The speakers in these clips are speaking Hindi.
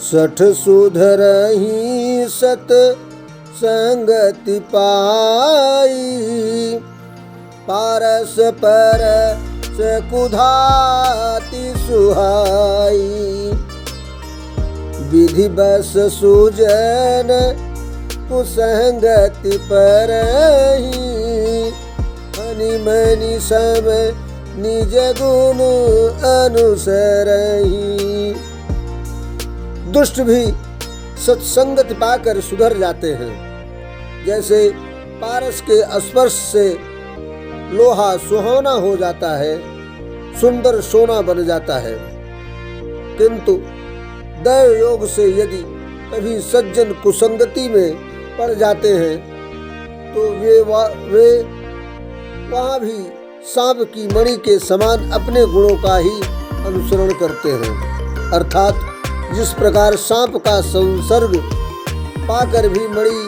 सठ सुधरहि सत संगति पाई, पारस परस कुधाति सुहाई। विधि बस सुजन कुसंगति परहि, मनि मनि सम निज गुण अनुसरहि। दुष्ट भी सत्संगति पाकर सुधर जाते हैं। जैसे पारस के स्पर्श से लोहा सुहावना हो जाता है, सुंदर सोना बन जाता है, किंतु दैव योग से यदि कभी सज्जन कुसंगति में पड़ जाते हैं तो वे वहाँ भी सांप की मणि के समान अपने गुणों का ही अनुसरण करते हैं। अर्थात जिस प्रकार सांप का संसर्ग पाकर भी मणि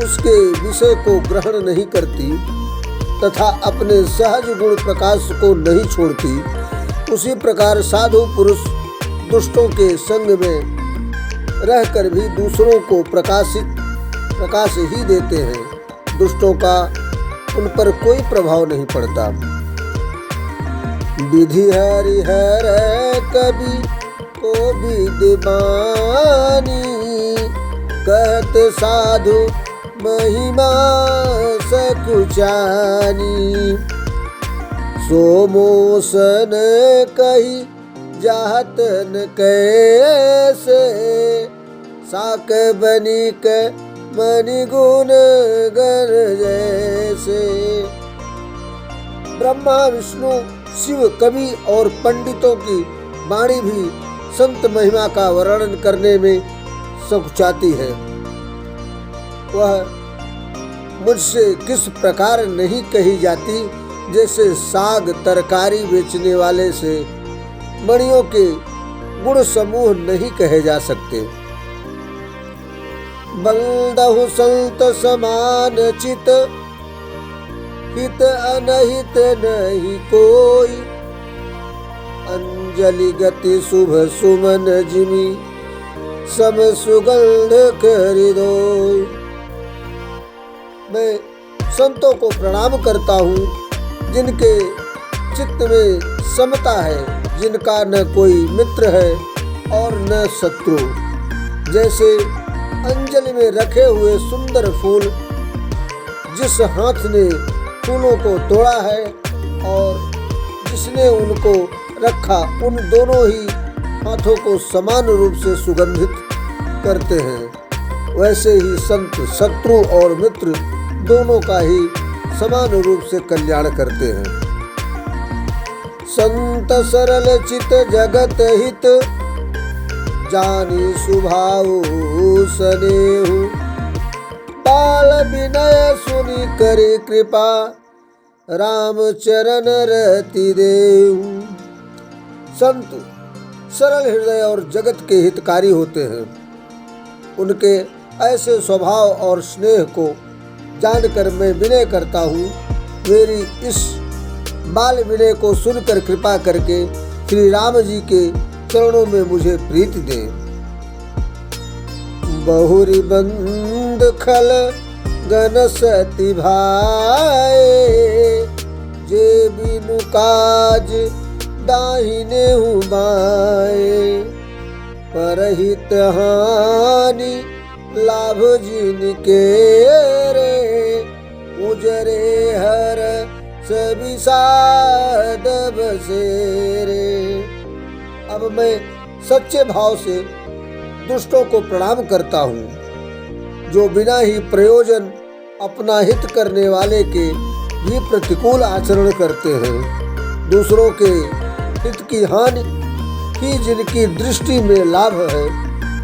उसके विषय को ग्रहण नहीं करती तथा अपने सहज गुण प्रकाश को नहीं छोड़ती, उसी प्रकार साधु पुरुष दुष्टों के संग में रहकर भी दूसरों को प्रकाश ही देते हैं। दुष्टों का उन पर कोई प्रभाव नहीं पड़ता। विधि हरिहर कवि को विद्वानी, कहत साधु महिमा सकुचानी। सोमोसन कही जाहत न कैसे, साक बनिक मनि गुण गण जैसे। ब्रह्मा विष्णु शिव कवि और पंडितों की वाणी भी संत महिमा का वर्णन करने में सकुचाती है। वह मुझसे किस प्रकार नहीं कही जाती, जैसे साग तरकारी बेचने वाले से मणियों के गुण समूह नहीं कहे जा सकते। बंदहु संत समान चित, हित अनहित नहीं कोई। अंजलि गति शुभ सुमन जिमि, सम सुगंध खरीदोई। मैं संतों को प्रणाम करता हूँ जिनके चित्त में समता है, जिनका न कोई मित्र है और न शत्रु। जैसे अंजलि में रखे हुए सुंदर फूल, जिस हाथ ने फूलों को तोड़ा है और जिसने उनको रखा, उन दोनों ही हाथों को समान रूप से सुगंधित करते हैं। वैसे ही संत शत्रु और मित्र दोनों का ही समान रूप से कल्याण करते हैं। संत सरल चित जगत हित, जानी सुभाऊ सनेहु। बाल विनय सुनि करे कृपा, राम चरण रति देहु। संत सरल हृदय और जगत के हितकारी होते हैं। उनके ऐसे स्वभाव और स्नेह को जानकर मैं विनय करता हूँ। मेरी इस बाल विनय को सुनकर कृपा करके श्री राम जी के चरणों में मुझे प्रीति दे। बहुरी बंद खल गन सति भाए, जे बिनु काज दाहिने हूँ बाए। परहित हानि लाभ जिनके रे, उजरे हर सभी साध बसेरे। अब मैं सच्चे भाव से दुष्टों को प्रणाम करता हूँ, जो बिना ही प्रयोजन अपना हित करने वाले के भी प्रतिकूल आचरण करते हैं। दूसरों के हित की हानि ही जिनकी दृष्टि में लाभ है,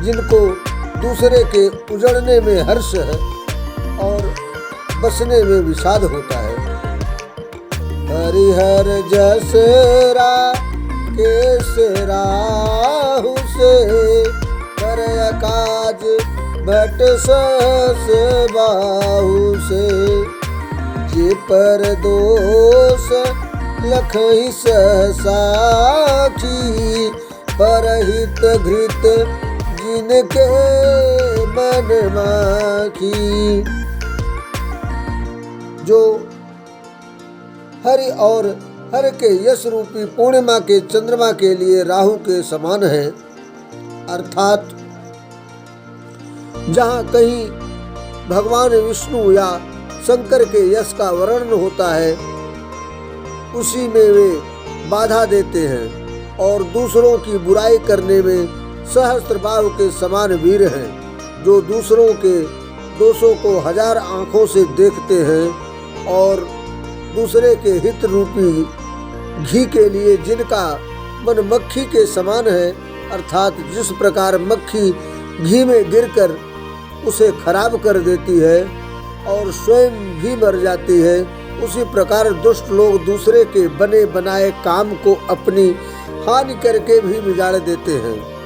जिनको दूसरे के उजड़ने में हर्ष है और बसने में विषाद होता है। हरिहर जस केस राहु से, कर काज भट सस बाहु से। जे पर दोष लखहि सहसाखी, परहित घृत जिनके मन माखी। जो हरि और हर के यश रूपी पूर्णिमा के चंद्रमा के लिए राहु के समान है, अर्थात जहाँ कहीं भगवान विष्णु या शंकर के यश का वर्णन होता है उसी में वे बाधा देते हैं और दूसरों की बुराई करने में सहस्त्रबाहु के समान वीर हैं, जो दूसरों के दोषों को 1000 आंखों से देखते हैं और दूसरे के हित रूपी घी के लिए जिनका मन मक्खी के समान है, अर्थात जिस प्रकार मक्खी घी में गिरकर उसे खराब कर देती है और स्वयं भी मर जाती है, उसी प्रकार दुष्ट लोग दूसरे के बने बनाए काम को अपनी हानि करके भी बिगाड़ देते हैं।